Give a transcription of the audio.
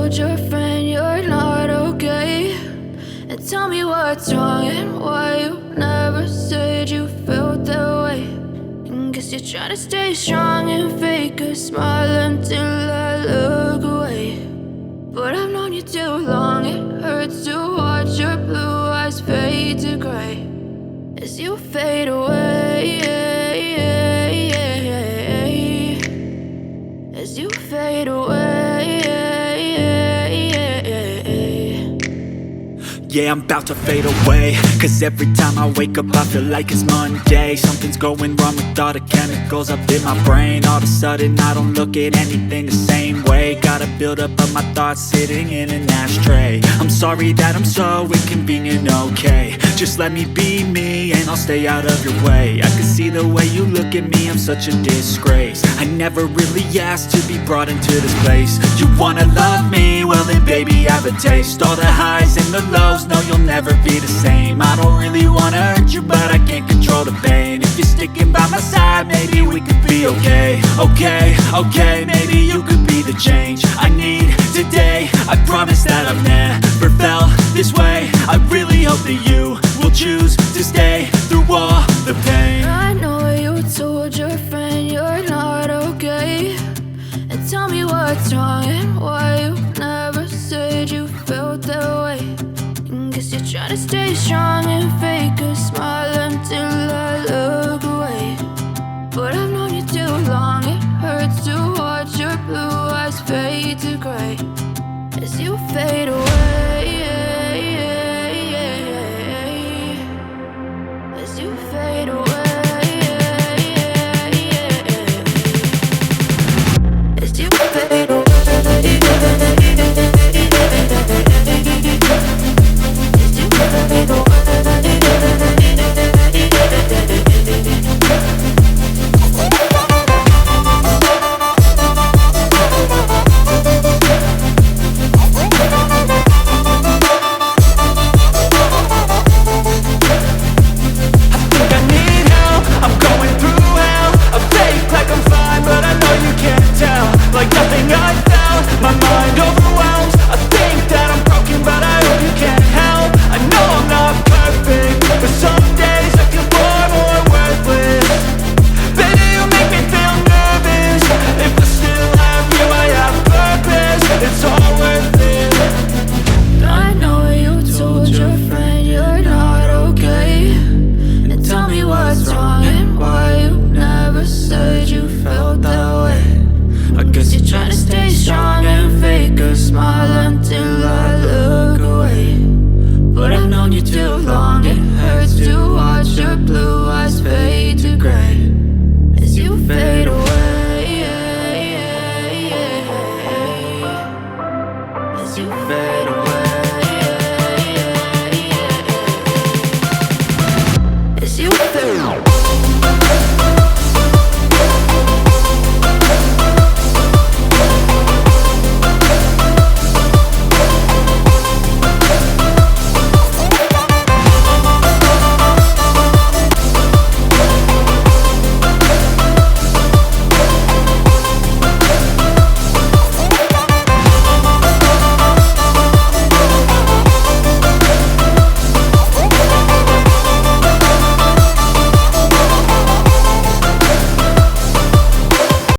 told your friend you're not okay? And tell me what's wrong and why you never said you felt that way. And guess you're trying to stay strong and fake a smile until I look away. But I've known you too long, it hurts to watch your blue eyes fade to gray as you fade away, as you fade away. Yeah, I'm about to fade away, cause every time I wake up I feel like it's Monday. Something's going wrong with all the chemicals up in my brain. All of a sudden I don't look at anything the same way. Got a build up of my thoughts sitting in an ashtray. I'm sorry that I'm so inconvenient, okay? Just let me be me and I'll stay out of your way. I can see the way you look at me, I'm such a disgrace. I never really asked to be brought into this place. You wanna love me? Well then baby, have a taste. All the highs and the lows, no, you'll never be the same. I don't really wanna hurt you, but I can't control the pain. If you're sticking by my side, maybe we could be okay. Okay, maybe you could be the change I need today. I promise that I've never felt this way. I really hope that you will choose to stay through all the pain. I know you told your friend you're not okay. And tell me what's wrong and why you never said you felt that way. And guess you're trying to stay strong and fake a smile until I look away. But I've known you too long, it hurts to watch your blue eyes fade to gray as you fade away.